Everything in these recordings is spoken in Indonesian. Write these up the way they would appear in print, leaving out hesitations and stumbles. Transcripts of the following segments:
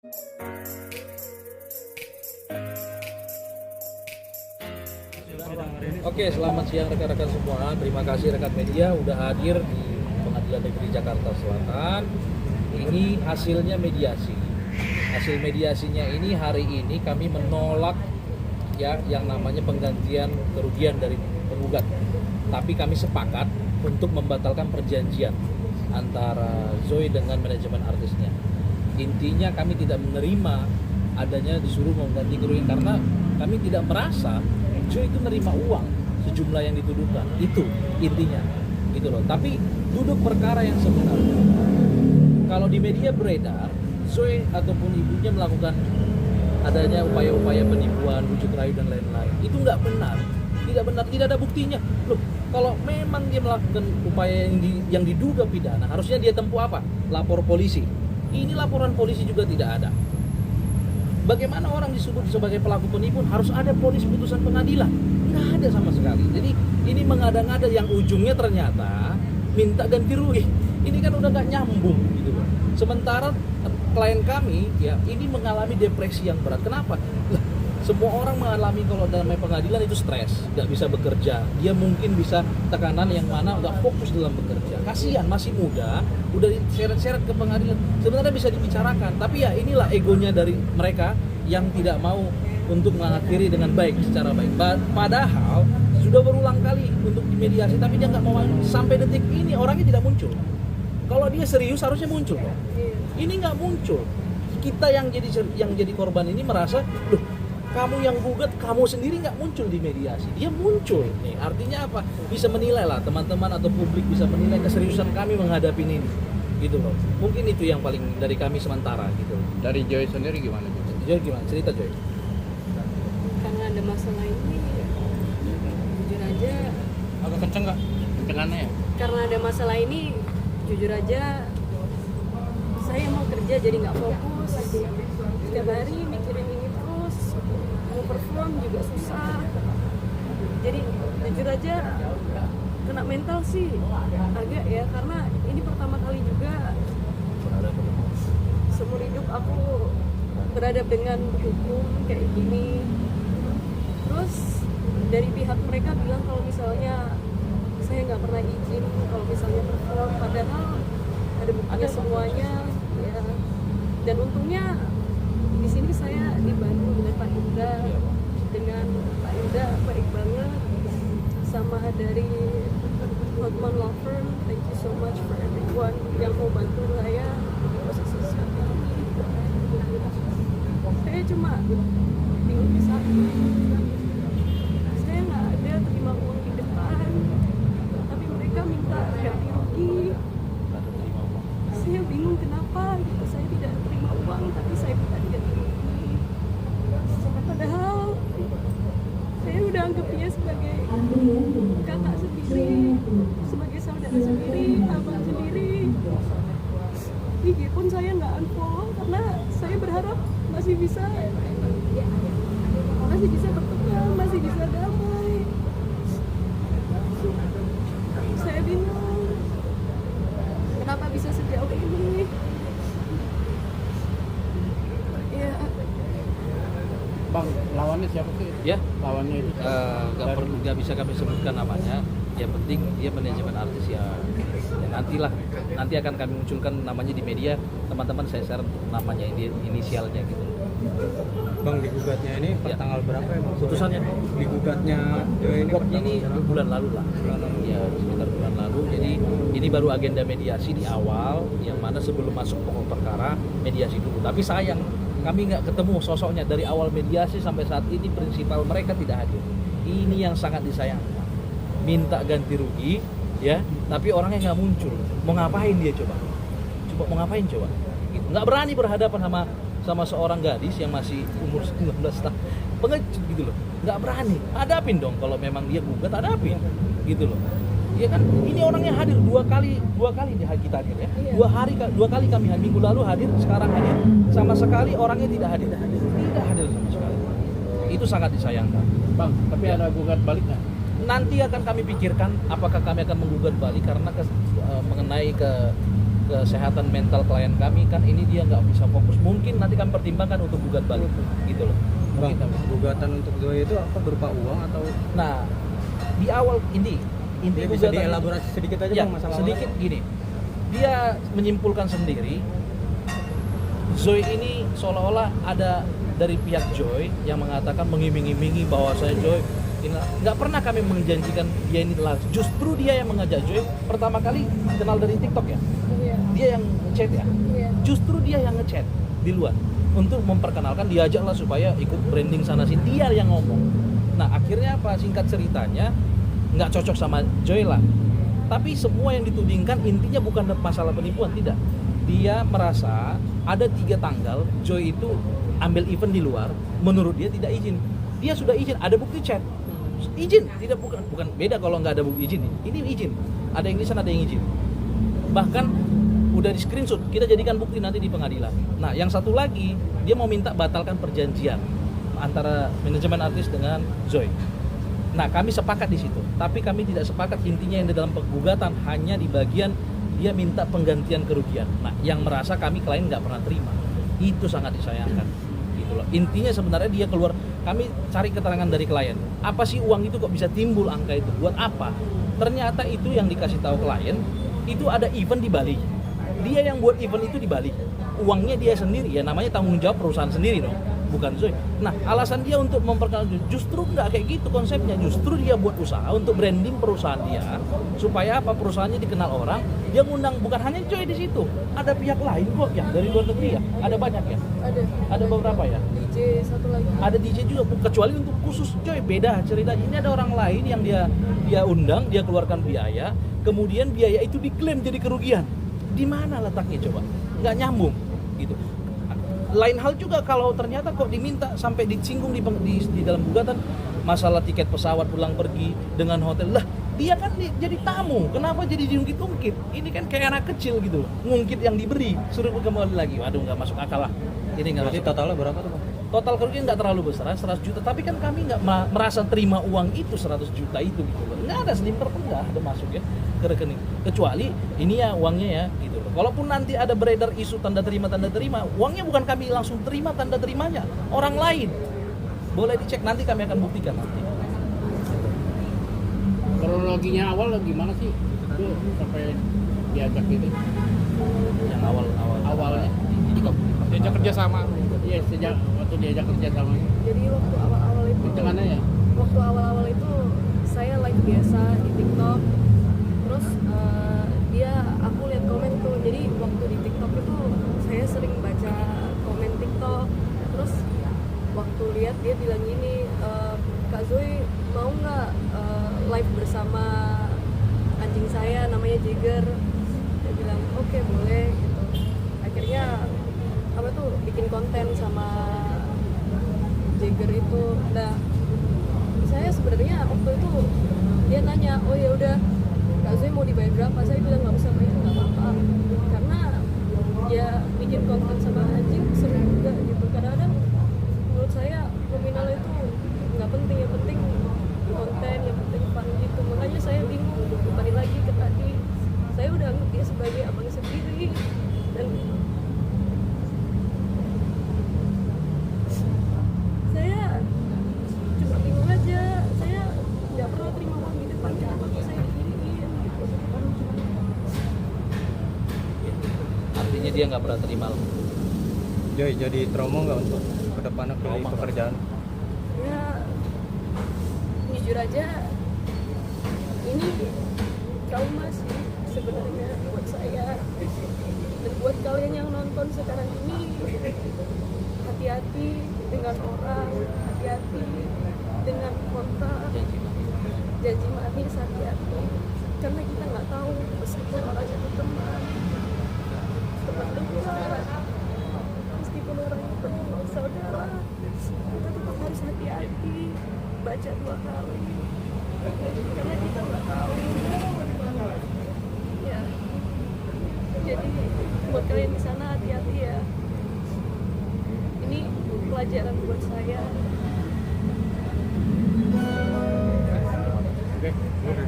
Oke, selamat siang rekan-rekan semua. Terima kasih rekan media udah hadir di Pengadilan Negeri Jakarta Selatan. Ini hasilnya mediasi. Hasil mediasinya ini hari ini kami menolak ya yang namanya penggantian kerugian dari penggugat. Tapi kami sepakat untuk membatalkan perjanjian antara Zoe dengan manajemen artisnya. Intinya kami tidak menerima adanya disuruh mengganti kerugian karena kami tidak merasa Zoe itu menerima uang sejumlah yang dituduhkan. Itu intinya gitu loh. Tapi duduk perkara yang sebenarnya, kalau di media beredar Zoe ataupun ibunya melakukan adanya upaya-upaya penipuan, bujuk rayu dan lain-lain, itu nggak benar. Tidak benar, tidak ada buktinya. Loh, kalau memang dia melakukan upaya yang diduga pidana, harusnya dia tempuh apa? Lapor polisi. Ini laporan polisi juga tidak ada. Bagaimana orang disebut sebagai pelaku penipuan harus ada vonis putusan pengadilan? Nggak ada sama sekali. Jadi ini mengada-ngada yang ujungnya ternyata minta ganti rugi. Ini kan udah nggak nyambung gitu loh. Sementara klien kami ya ini mengalami depresi yang berat. Kenapa? Lah, semua orang mengalami kalau dalam pengadilan itu stres, nggak bisa bekerja. Dia mungkin bisa tekanan yang mana nggak fokus dalam bekerja. Kasihan masih muda, udah diseret-seret ke pengadilan. Sebenarnya bisa dibicarakan, tapi ya inilah egonya dari mereka yang tidak mau untuk mengakhiri dengan baik, secara baik. Padahal sudah berulang kali untuk dimediasi, tapi dia nggak mau. Sampai detik ini orangnya tidak muncul. Kalau dia serius harusnya muncul dong. Ini nggak muncul. Kita yang jadi korban ini merasa, loh, kamu yang gugat, kamu sendiri nggak muncul di mediasi. Dia muncul. Nih, artinya apa? Bisa menilai lah teman-teman atau publik bisa menilai keseriusan kami menghadapi ini. Gitu loh. Mungkin itu yang paling dari kami sementara gitu. Dari Joy sendiri gimana? Joy gimana? Cerita Joy. Karena ada masalah ini, jujur aja. Agak kenceng nggak? Kencangannya ya? Karena ada masalah ini, jujur aja, saya mau kerja jadi nggak fokus. Setiap hari mikirin ini terus, mau perform juga susah. Jadi jujur aja kena mental sih agak ya, karena ini pertama kali juga seumur hidup aku berhadap dengan hukum kayak gini. Terus dari pihak mereka bilang kalau misalnya saya nggak pernah izin kalau misalnya perform, padahal ada buktinya semuanya ya. Dan untungnya di sini saya dibantu dengan Pak Indra, baik banget, sama dari Hotman Law Firm. Thank you so much for everyone yang mau bantu saya di posisi seperti ini. Saya cuma bingung di satu, saya nggak ada terima uang di depan, tapi mereka minta ganti rugi. Saya bingung kenapa gitu, saya tidak terima uang tapi saya minta ganti rugi. Padahal saya udah anggap dia sebagai kakak sendiri, sebagai saudara sendiri, abang sendiri. IG pun saya nggak unfollow karena saya berharap masih bisa berteman, masih bisa damai. Saya bingung kenapa bisa sejauh ini. Ya. Bang, lawannya siapa sih? Ya, Lawannya itu nggak bisa kami sebutkan namanya. Yang penting dia manajemen artis ya nanti akan kami munculkan namanya di media. Teman-teman saya share namanya, inisialnya gitu. Bang, digugatnya ini per tanggal berapa ya Bang? Putusannya Digugatnya ini bulan lalu lah. Ya, sekitar bulan lalu. Jadi ini baru agenda mediasi di awal, yang mana sebelum masuk pokok perkara mediasi dulu. Tapi sayang kami nggak ketemu sosoknya dari awal mediasi sampai saat ini. Prinsipal mereka tidak hadir. Ini yang sangat disayangkan. Minta ganti rugi, ya, tapi orangnya nggak muncul. Mau ngapain dia coba? Mau ngapain coba? Gitu. Nggak berani berhadapan sama seorang gadis yang masih umur 19 tahun. Pengecut gitu loh. Nggak berani. Hadapin dong kalau memang dia gugat, hadapin. Gitu loh. Ya kan, ini orangnya hadir dua kali kita hadir ya. Dua kali kami hadir. Minggu lalu hadir, sekarang hadir. Sama sekali orangnya tidak hadir sama sekali. Itu sangat disayangkan. Bang, tapi ada gugat balik nggak? Nanti akan kami pikirkan apakah kami akan menggugat balik karena mengenai kesehatan mental klien kami, kan ini dia nggak bisa fokus. Mungkin nanti kami pertimbangkan untuk gugat balik, gitu loh. Bang, gugatan untuk Zoe itu apa, berupa uang atau? Nah, di awal inti Ya, bisa dielaborasi sedikit aja ya, Bang masalah sedikit gini. Dia menyimpulkan sendiri Zoe ini seolah-olah ada dari pihak Joy yang mengatakan mengiming-imingi bahwa saya Joy ini nggak pernah kami menjanjikan dia ini telah, justru dia yang mengajak Joy pertama kali kenal dari TikTok ya, Iya. dia yang ngechat ya, Iya. justru dia yang ngechat di luar untuk memperkenalkan, diajaklah supaya ikut branding sana sini, dia yang ngomong. Nah akhirnya apa, singkat ceritanya nggak cocok sama Joy lah, tapi semua yang ditudingkan intinya bukan masalah penipuan, tidak. Dia merasa ada 3 tanggal Joy itu ambil event di luar, menurut dia tidak izin. Dia sudah izin, ada bukti chat izin, tidak, bukan beda kalau nggak ada bukti izin. Ini izin, ada yang lisan, ada yang izin, bahkan udah di screenshot, kita jadikan bukti nanti di pengadilan. Nah yang satu lagi, dia mau minta batalkan perjanjian antara manajemen artis dengan Zoe. Nah kami sepakat di situ, tapi kami tidak sepakat intinya yang di dalam penggugatan hanya di bagian dia minta penggantian kerugian. Nah yang merasa kami klien nggak pernah terima, itu sangat disayangkan gitu loh. Intinya sebenarnya dia keluar, kami cari keterangan dari klien, apa sih uang itu kok bisa timbul, angka itu buat apa. Ternyata itu yang dikasih tahu klien, itu ada event di Bali, dia yang buat event itu di Bali, uangnya dia sendiri, ya namanya tanggung jawab perusahaan sendiri dong, bukan Zoe. Nah alasan dia untuk memperkenalkan, justru nggak kayak gitu konsepnya, justru dia buat usaha untuk branding perusahaan dia, supaya apa, perusahaannya dikenal orang. Dia ngundang bukan hanya Joy di situ, ada pihak lain kok ya dari luar negeri ya, ada banyak ya, ada beberapa ya, DJ satu lagi. ada DJ juga, kecuali untuk khusus Joy beda cerita. Ini ada orang lain yang dia undang, dia keluarkan biaya, kemudian biaya itu diklaim jadi kerugian. Di mana letaknya coba? Nggak nyambung gitu. Lain hal juga kalau ternyata kok diminta sampai disinggung di dalam gugatan masalah tiket pesawat pulang pergi dengan hotel. Lah dia kan jadi tamu, kenapa jadi diungkit-ungkit? Ini kan kayak anak kecil gitu, ngungkit yang diberi, suruh kembali lagi. Waduh, nggak masuk akal lah. Ini nggak masuk. Totalnya berapa tuh Bang? Total kerugian nggak terlalu besar, 100 juta. Tapi kan kami nggak merasa terima uang itu 100 juta itu gitu loh. Nggak ada selimper pun nggak ada masuk ya ke rekening. Kecuali ini ya uangnya ya gitu loh. Kalaupun nanti ada beredar isu tanda terima, uangnya bukan kami langsung terima tanda terimanya, orang lain. Boleh dicek, nanti kami akan buktikan nanti. Kronologinya awal gimana sih itu sampai diajak gitu? Yang Awalnya diajak kerja sama. iya, sejak waktu diajak kerja sama Jadi waktu awal-awal itu, gimana ya? waktu awal-awal itu saya live biasa di TikTok. Terus aku lihat komen tuh. Jadi waktu di TikTok itu saya sering baca komen TikTok. Terus waktu lihat dia bilang gini, Kak Zoe mau nggak live bersama anjing saya namanya Jagger. Dia bilang oke, boleh gitu. Akhirnya apa tuh bikin konten sama Jagger itu. Nah saya sebenarnya waktu itu dia nanya, oh ya udah Kak Zoe mau dibayar berapa? Saya bilang nggak usah bayar, nggak apa-apa, karena ya bikin konten sama anjing seru juga gitu. Kadang-kadang menurut saya nominal itu nggak penting, yang penting konten, yang penting fun gitu. Makanya saya bingung, kembali lagi ke tadi, saya udah anggap dia sebagai abang sendiri, dan saya cuma bingung aja. Saya nggak pernah terima uang di depan abang saya diginiin gitu. Artinya dia nggak pernah terima. Joy, jadi trauma nggak untuk kedepannya pilih Trauma. pekerjaan? Ya jujur aja ini trauma sih sebenarnya buat saya dan buat kalian yang nonton sekarang ini. Hati-hati dengan orang, hati-hati dengan kontrak, janji manis, hati-hati karena kita nggak tahu meskipun orangnya itu teman dekat, meskipun orang itu saudara, kita tetap harus hati-hati, baca 2 kali karena kita nggak tahu ya. Jadi buat kalian di sana hati-hati ya, ini pelajaran buat saya. Oke.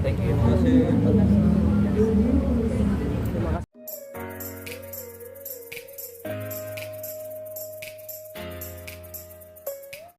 Thank you. Terima kasih.